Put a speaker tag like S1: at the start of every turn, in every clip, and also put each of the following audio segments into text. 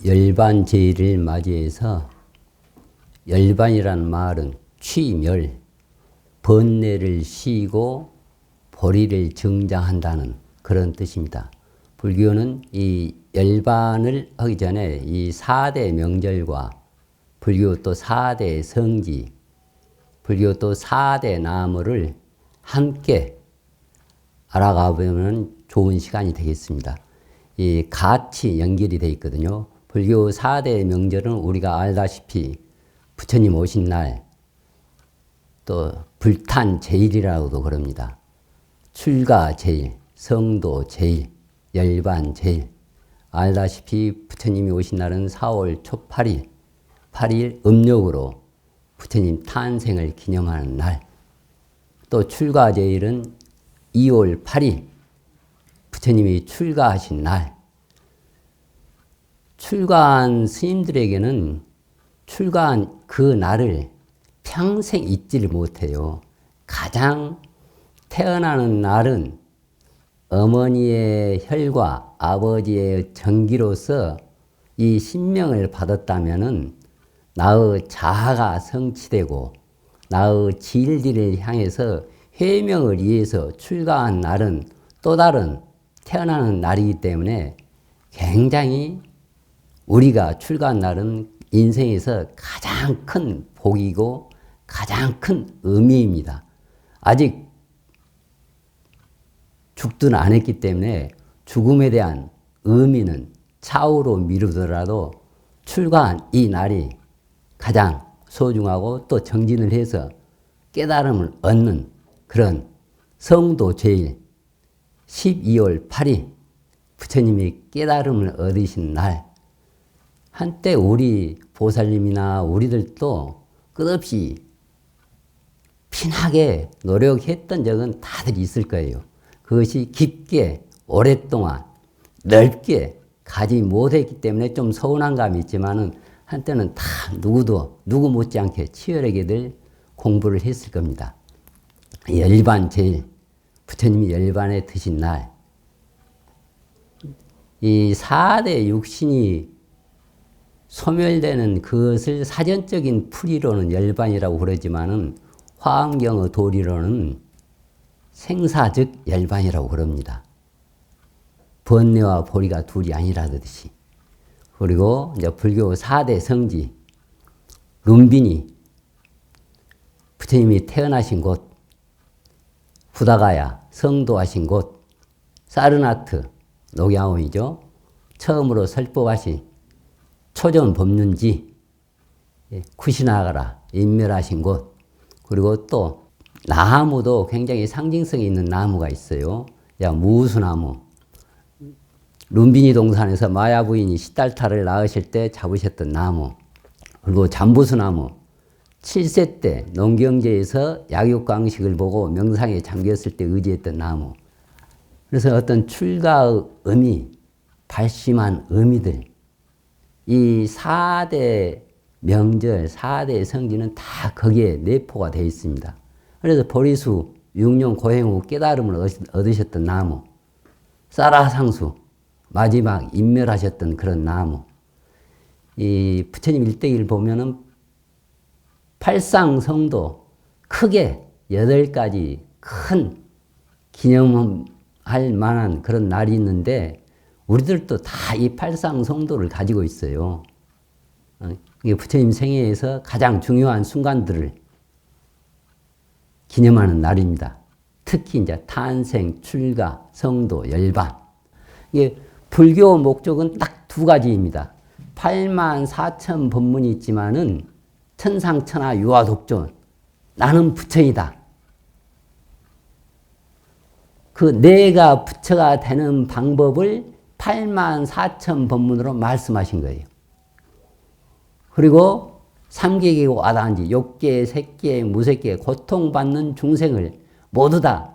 S1: 열반제일을 맞이해서 열반이라는 말은 취멸, 번뇌를 쉬고 보리를 증장한다는 그런 뜻입니다. 불교는 이 열반을 하기 전에 이 4대 명절과 불교 또 4대 성지, 불교 또 4대 나무를 함께 알아가 보면 좋은 시간이 되겠습니다. 이 같이 연결이 되어 있거든요. 불교 4대 명절은 우리가 알다시피 부처님 오신 날, 또 불탄제일이라고도 그럽니다. 출가제일, 성도제일, 열반제일. 알다시피 부처님이 오신 날은 4월 초 8일, 8일 음력으로 부처님 탄생을 기념하는 날. 또 출가제일은 2월 8일, 부처님이 출가하신 날. 출가한 스님들에게는 출가한 그 날을 평생 잊지를 못해요. 가장 태어나는 날은 어머니의 혈과 아버지의 정기로서 이 신명을 받았다면은 나의 자아가 성취되고 나의 진리를 향해서 회명을 위해서 출가한 날은 또 다른 태어나는 날이기 때문에 굉장히 우리가 출가한 날은 인생에서 가장 큰 복이고 가장 큰 의미입니다. 아직 죽든 안 했기 때문에 죽음에 대한 의미는 차후로 미루더라도 출가한 이 날이 가장 소중하고 또 정진을 해서 깨달음을 얻는 그런 성도제일 12월 8일 부처님이 깨달음을 얻으신 날. 한때 우리 보살님이나 우리들도 끝없이 피나게 노력했던 적은 다들 있을 거예요. 그것이 깊게 오랫동안 넓게 가지 못했기 때문에 좀 서운한 감이 있지만은 한때는 다 누구 못지않게 치열하게들 공부를 했을 겁니다. 열반제일, 부처님이 열반에 드신 날, 이 4대 육신이 소멸되는 그것을 사전적인 풀이로는 열반이라고 그러지만은 화엄경의 도리로는 생사즉 열반이라고 그럽니다. 번뇌와 보리가 둘이 아니라듯이. 그리고 이제 불교 4대 성지, 룸비니, 부처님이 태어나신 곳, 부다가야, 성도하신 곳, 사르나트, 녹야원이죠. 처음으로 설법하신 초전 법륜지, 쿠시나가라, 인멸하신 곳, 그리고 또 나무도 굉장히 상징성이 있는 나무가 있어요. 무수나무. 룸비니 동산에서 마야 부인이 시달타를 낳으실 때 잡으셨던 나무. 그리고 잠부수나무. 7세 때 농경제에서 약육강식을 보고 명상에 잠겼을 때 의지했던 나무. 그래서 어떤 출가의 의미, 발심한 의미들, 이 4대 명절, 4대 성지는 다 거기에 내포가 되어 있습니다. 그래서 보리수, 육룡 고행 후 깨달음을 얻으셨던 나무, 사라상수, 마지막 인멸하셨던 그런 나무. 이 부처님 일대기를 보면은 팔상성도 크게 8가지 큰 기념할 만한 그런 날이 있는데 우리들도 다 이 팔상성도를 가지고 있어요. 이게 부처님 생애에서 가장 중요한 순간들을 기념하는 날입니다. 특히 이제 탄생, 출가, 성도, 열반. 이게 불교 목적은 딱 2가지입니다. 84,000 법문이 있지만은 천상천하 유아독존. 나는 부처이다. 그 내가 부처가 되는 방법을 84,000 법문으로 말씀하신 거예요. 그리고 삼계계고 아단지, 욕계, 색계, 무색계, 고통받는 중생을 모두 다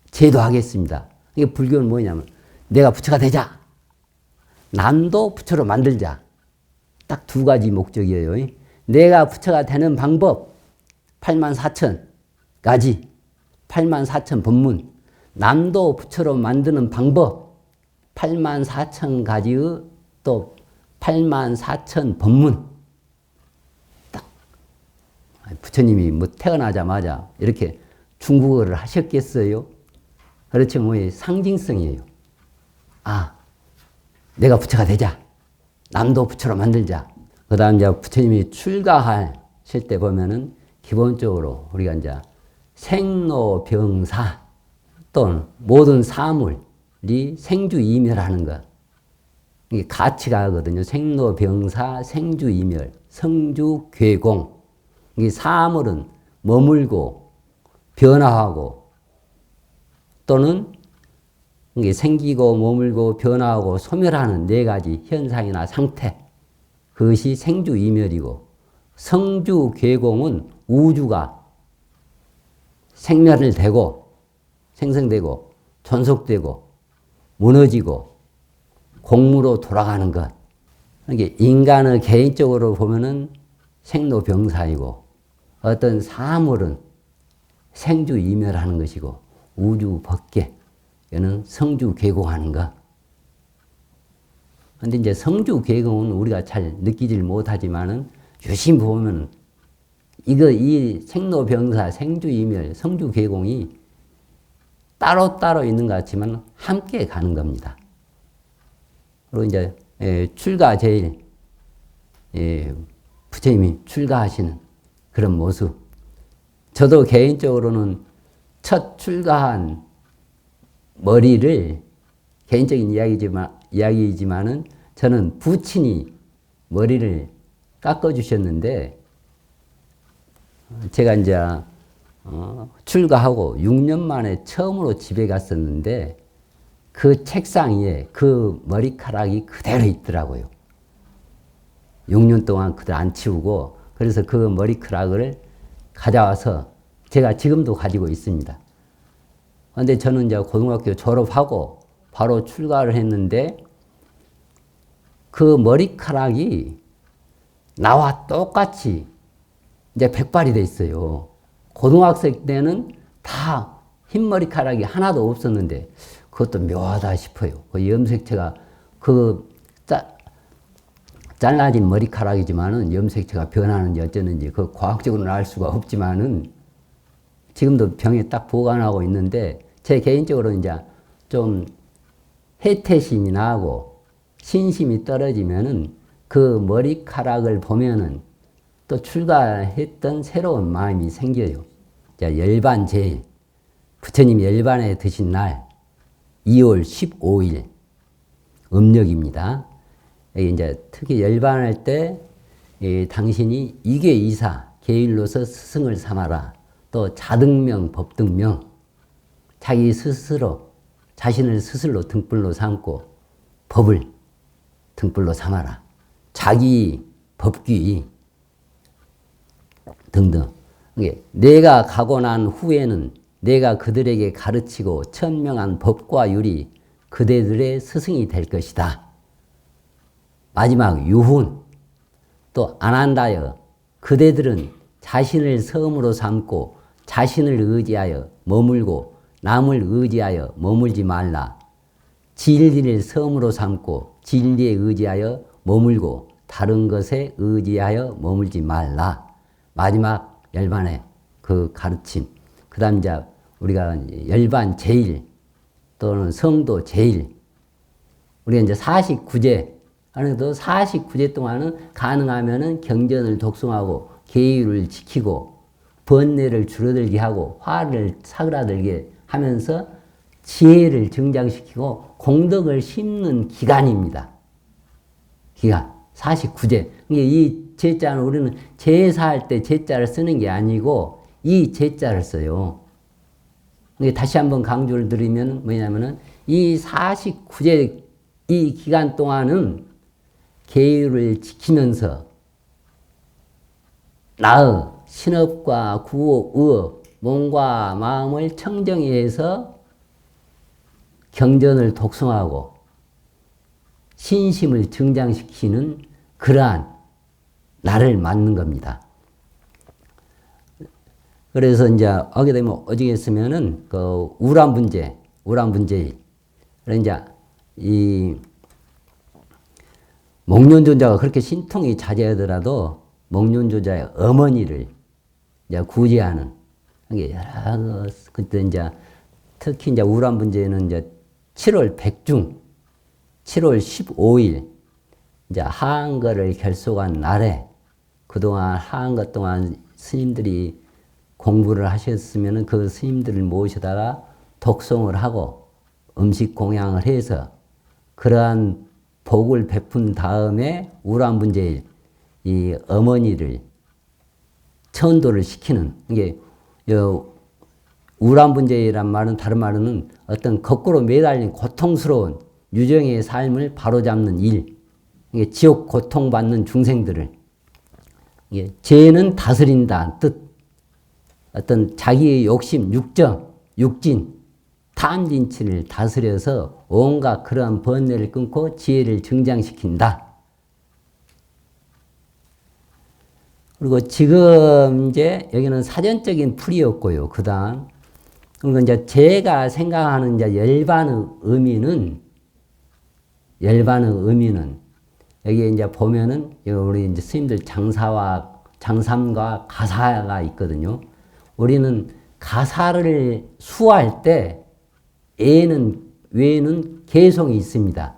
S1: 제도하겠습니다. 이게 불교는 뭐냐면 내가 부처가 되자. 남도 부처로 만들자. 딱 2가지 목적이에요. 내가 부처가 되는 방법 84,000가지, 84,000 법문. 남도 부처로 만드는 방법 84,000가지의 또 84,000 법문. 딱. 부처님이 뭐 태어나자마자 이렇게 중국어를 하셨겠어요? 그렇지, 뭐, 상징성이에요. 아, 내가 부처가 되자. 남도 부처로 만들자. 그 다음 이제 부처님이 출가하실 때 보면은 기본적으로 우리가 이제 생로병사 또는 모든 사물이 생주이멸하는 것. 이게 가치가 하거든요. 생로병사, 생주이멸, 성주괴공. 이 사물은 머물고 변화하고 또는 이게 생기고 머물고 변화하고 소멸하는 네 가지 현상이나 상태. 그것이 생주이멸이고 성주괴공은 우주가 생멸을 되고 생성되고 존속되고 무너지고 공무로 돌아가는 것. 이게 인간의 개인적으로 보면은 생로병사이고 어떤 사물은 생주이멸하는 것이고 우주 밖에 얘는 성주괴공하는 것. 근데 이제 성주괴공은 우리가 잘 느끼질 못하지만은 유심히 보면 이 생로병사, 생주이멸, 성주괴공이 따로따로 있는 것 같지만 함께 가는 겁니다. 그리고 이제 출가제일 부처님이 출가하시는 그런 모습. 저도 개인적으로는 첫 출가한 머리를 개인적인 이야기이지만은 저는 부친이 머리를 깎아주셨는데 제가 이제 출가하고 6년 만에 처음으로 집에 갔었는데 그 책상 위에 그 머리카락이 그대로 있더라고요. 6년 동안 그대로 안 치우고 그래서 그 머리카락을 가져와서 제가 지금도 가지고 있습니다. 그런데 저는 이제 고등학교 졸업하고 바로 출가를 했는데 그 머리카락이 나와 똑같이 이제 백발이 돼 있어요. 고등학생 때는 다 흰 머리카락이 하나도 없었는데 그것도 묘하다 싶어요. 그 염색체가 잘라진 머리카락이지만은 염색체가 변하는지 어쩌는지 그 과학적으로는 알 수가 없지만은 지금도 병에 딱 보관하고 있는데 제 개인적으로 이제 좀 해태심이 나고 신심이 떨어지면은 그 머리카락을 보면은 또 출가했던 새로운 마음이 생겨요. 자, 열반제일. 부처님 열반에 드신 날 2월 15일 음력입니다. 이제 특히 열반할 때 당신이 이괴이사 계율로서 스승을 삼아라. 또 자등명, 법등명 자기 스스로 자신을 스스로 등불로 삼고 법을 등불로 삼아라. 자기 법규 등등. 내가 가고 난 후에는 내가 그들에게 가르치고 천명한 법과 율이 그대들의 스승이 될 것이다. 마지막 유훈. 또 안한다여 그대들은 자신을 섬으로 삼고 자신을 의지하여 머물고 남을 의지하여 머물지 말라. 진리를 섬으로 삼고 진리에 의지하여 머물고 다른 것에 의지하여 머물지 말라. 마지막 열반의 그 가르침. 그 다음 이제 우리가 열반 제일 또는 성도 제일. 우리가 이제 49제 하는데도 49제 동안은 가능하면은 경전을 독송하고 계율을 지키고 번뇌를 줄어들게 하고 화를 사그라들게 하면서 지혜를 증장시키고 공덕을 심는 기간입니다. 기간. 49제. 이 제자는 우리는 제사할 때 제자를 쓰는 게 아니고 이 제자를 써요. 다시 한번 강조를 드리면 뭐냐면은 이 49제 이 기간 동안은 계율을 지키면서 나의 신업과 구업, 의업, 몸과 마음을 청정히 해서 경전을 독송하고 신심을 증장시키는 그러한 날을 맞는 겁니다. 그래서 이제 하게 되면 어떻게 했으면은 그 우람분제일. 그래서 이제 이 목련존자가 그렇게 신통이 자제하더라도 목련존자의 어머니를 이제 구제하는 게 여러 그때 이제 특히 이제 우람분제는 이제 7월 백중 7월 15일 이제 하한거를 결속한 날에 그동안 하한거 동안 스님들이 공부를 하셨으면 그 스님들을 모셔다가 독송을 하고 음식 공양을 해서 그러한 복을 베푼 다음에 우람분제일 이 어머니를 천도를 시키는 이게 우람분제이란 말은 다른 말은 어떤 거꾸로 매달린 고통스러운 유정의 삶을 바로잡는 일, 이게 지옥 고통받는 중생들을 이게 죄는 다스린다는 뜻, 어떤 자기의 욕심, 육정, 육진, 탐진치를 다스려서 온갖 그러한 번뇌를 끊고 지혜를 증장시킨다. 그리고 지금 이제 여기는 사전적인 풀이였고요. 그 다음. 그리고 이제 제가 생각하는 이제 열반의 의미는 여기에 이제 보면은 우리 이제 스님들 장삼과 가사가 있거든요. 우리는 가사를 수할 때 외에는 개성이 있습니다.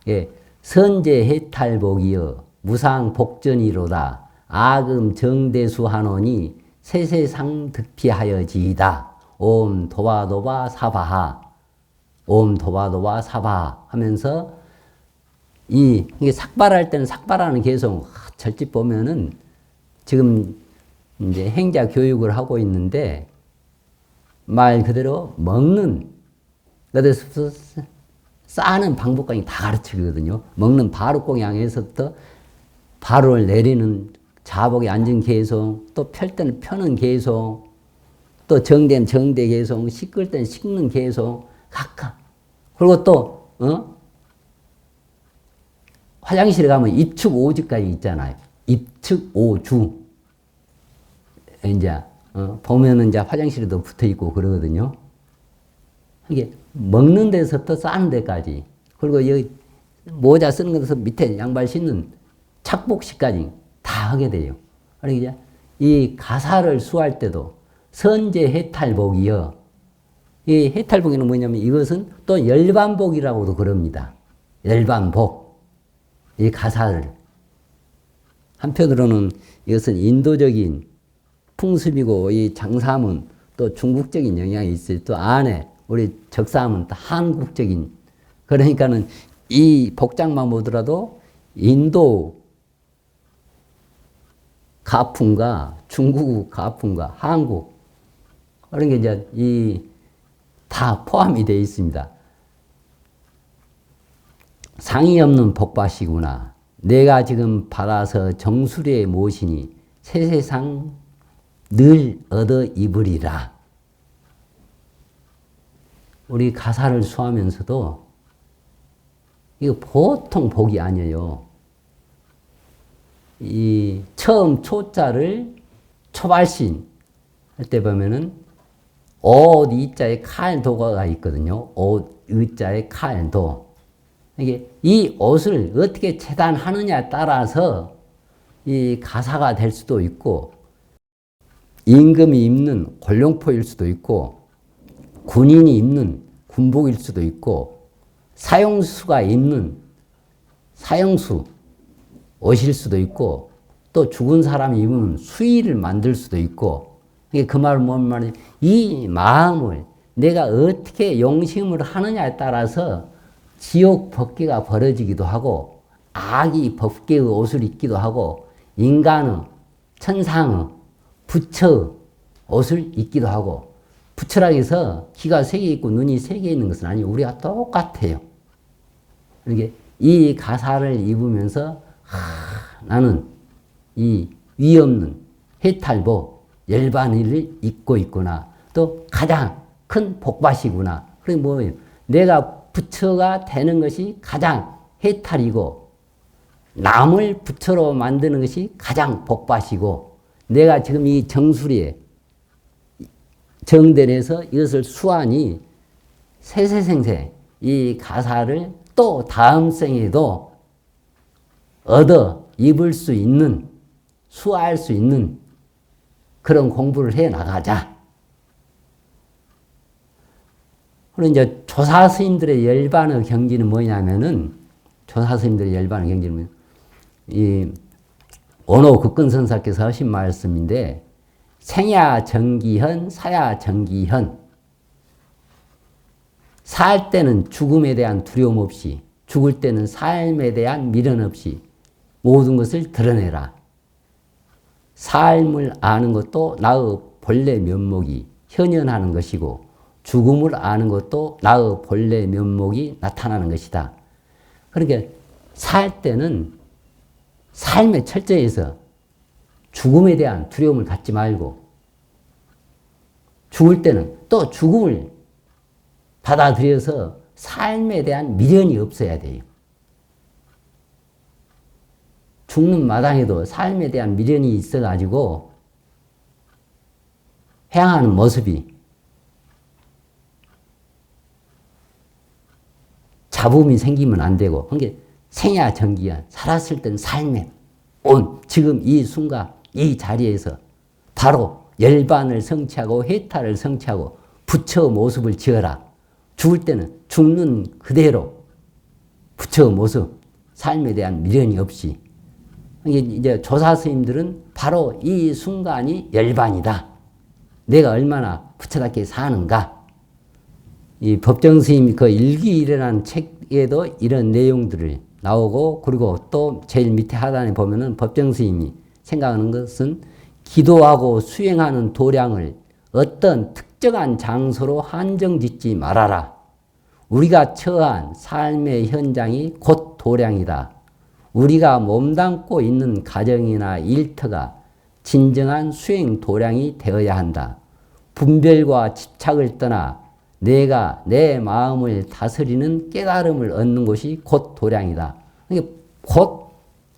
S1: 예, 선제 해탈복이여 무상복전이로다. 아금 정대수하노니 세세상 득피하여지이다. 옴 도바도바 사바하. 옴 도바도바 사바하 하면서 이게 삭발할 때는 삭발하는 개성 절집 보면은 지금 이제 행자 교육을 하고 있는데 말 그대로 먹는 그래서 싸는 방법까지 다 가르치거든요. 먹는 바루공양에서부터 바루를 내리는 자복에 앉은 개성, 또 펼 때는 펴는 개성, 또 정되면 정대 개성, 씻을 때는 씻는 개성, 각각. 그리고 또 화장실에 가면 입축 오주까지 있잖아요. 입축 오주. 이제 보면은 이제 화장실에도 붙어 있고 그러거든요. 이게 먹는 데서부터 싸는 데까지, 그리고 여기 모자 쓰는 것에서 밑에 양발 신는 착복시까지 다 하게 돼요. 그러니까 이 가사를 수할 때도 선제 해탈복이여. 이 해탈복에는 뭐냐면 이것은 또 열반복이라고도 그럽니다. 열반복. 이 가사를. 한편으로는 이것은 인도적인 풍습이고 이 장삼은 또 중국적인 영향이 있어요. 또 안에 우리 적삼은 또 한국적인. 그러니까는 이 복장만 보더라도 인도 가풍과 중국 가풍과 한국 그런 게 이제 다 포함이 되어 있습니다. 상이 없는 복밭이구나. 내가 지금 받아서 정수리에 모시니 세세상 늘 얻어 입으리라. 우리 가사를 수하면서도 이거 보통 복이 아니에요. 이 처음 초자를 초발신 할 때 보면은 옷 이자에 칼도가 있거든요. 옷 의자에 칼도. 이게 이 옷을 어떻게 재단하느냐에 따라서 이 가사가 될 수도 있고, 임금이 입는 곤룡포일 수도 있고, 군인이 입는 군복일 수도 있고, 사형수가 입는 사형수 옷일 수도 있고, 또 죽은 사람이 입으면 수의를 만들 수도 있고. 그 말은 뭔 말이냐? 이 마음을 내가 어떻게 용심을 하느냐에 따라서 지옥 법계가 벌어지기도 하고, 악이 법계의 옷을 입기도 하고, 인간의 천상의 부처의 옷을 입기도 하고. 부처라 해서 귀가 3개 있고 눈이 3개 있는 것은 아니고 우리가 똑같아요. 이게 이 가사를 입으면서 나는 이 위없는 해탈복 열반의를 입고 있구나. 또 가장 큰 복밭이구나. 그게 뭐예요? 내가 부처가 되는 것이 가장 해탈이고, 남을 부처로 만드는 것이 가장 복밭이고, 내가 지금 이 정수리에 정대에서 이것을 수하니 세세생세 이 가사를 또 다음 생에도 얻어 입을 수 있는, 수할 수 있는 그런 공부를 해 나가자. 그리고 이제 조사 스님들의 열반의 경지는 뭐냐면은, 조사 스님들의 열반의 경지는 이 원호 극근선사께서 하신 말씀인데, 생야 정기현, 사야 정기현. 살 때는 죽음에 대한 두려움 없이, 죽을 때는 삶에 대한 미련 없이 모든 것을 드러내라. 삶을 아는 것도 나의 본래 면목이 현현하는 것이고, 죽음을 아는 것도 나의 본래 면목이 나타나는 것이다. 그러니까 살 때는 삶의 철저에서 죽음에 대한 두려움을 갖지 말고, 죽을 때는 또 죽음을 받아들여서 삶에 대한 미련이 없어야 돼요. 죽는 마당에도 삶에 대한 미련이 있어가지고 행하는 모습이 잡음이 생기면 안 되고, 그러니까 생야 정기야. 살았을 땐 삶에 지금 이 순간 이 자리에서 바로 열반을 성취하고 해탈을 성취하고 부처 모습을 지어라. 죽을 때는 죽는 그대로 부처 모습, 삶에 대한 미련이 없이. 이제 조사 스님들은 바로 이 순간이 열반이다. 내가 얼마나 부처답게 사는가. 이 법정 스님 그 일기일해라는 책에도 이런 내용들을 나오고, 그리고 또 제일 밑에 하단에 보면은 법정 스님이 생각하는 것은 기도하고 수행하는 도량을 어떤 특정한 장소로 한정짓지 말아라. 우리가 처한 삶의 현장이 곧 도량이다. 우리가 몸담고 있는 가정이나 일터가 진정한 수행 도량이 되어야 한다. 분별과 집착을 떠나 내가 내 마음을 다스리는 깨달음을 얻는 것이 곧 도량이다. 그러니까 곧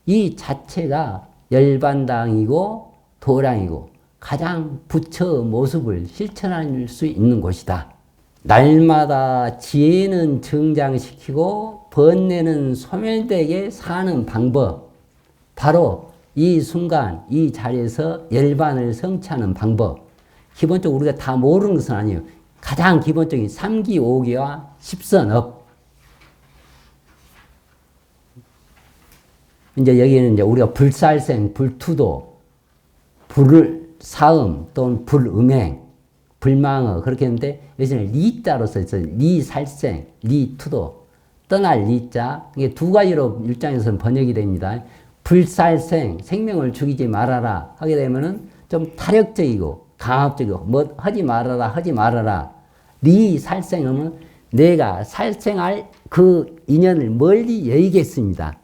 S1: 이 자체가 열반당이고 도량이고 가장 부처 모습을 실천할 수 있는 곳이다. 날마다 지혜는 정장시키고 번뇌는 소멸되게 사는 방법, 바로 이 순간 이 자리에서 열반을 성취하는 방법. 기본적으로 우리가 다 모르는 것은 아니에요. 가장 기본적인 3기, 5기와 10선업. 이제 여기는 이제 우리가 불살생, 불투도, 불사음 또는 불음행, 불망어 그렇게 했는데, 여기서는 리자로 써있어요. 리살생, 리투도. 떠날 리자. 이게 두 가지로 일장에서는 번역이 됩니다. 불살생, 생명을 죽이지 말아라 하게 되면은 좀 타력적이고 강압적이고, 뭐 하지 말아라 하지 말아라. 리살생하면 내가 살생할 그 인연을 멀리 여의겠습니다.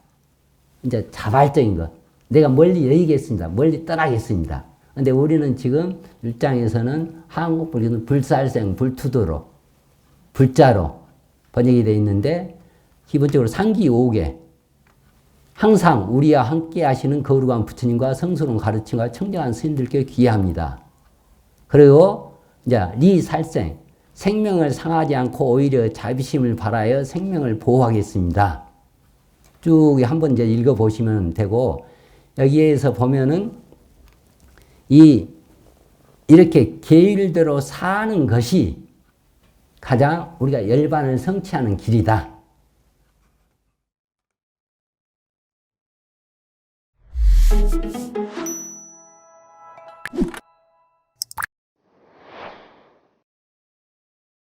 S1: 이제 자발적인 것. 내가 멀리 여의겠습니다. 멀리 떠나겠습니다. 근데 우리는 지금 일장에서는 한국 불교는 불살생, 불투도로, 불자로 번역이 되어 있는데, 기본적으로 상기 5개. 항상 우리와 함께 하시는 거룩한 부처님과 성스러운 가르침과 청정한 스님들께 귀합니다. 그리고 이제 리살생, 생명을 상하지 않고 오히려 자비심을 발하여 생명을 보호하겠습니다. 쭉 한번 이제 읽어보시면 되고, 여기에서 보면은 이렇게 계율대로 사는 것이 가장 우리가 열반을 성취하는 길이다.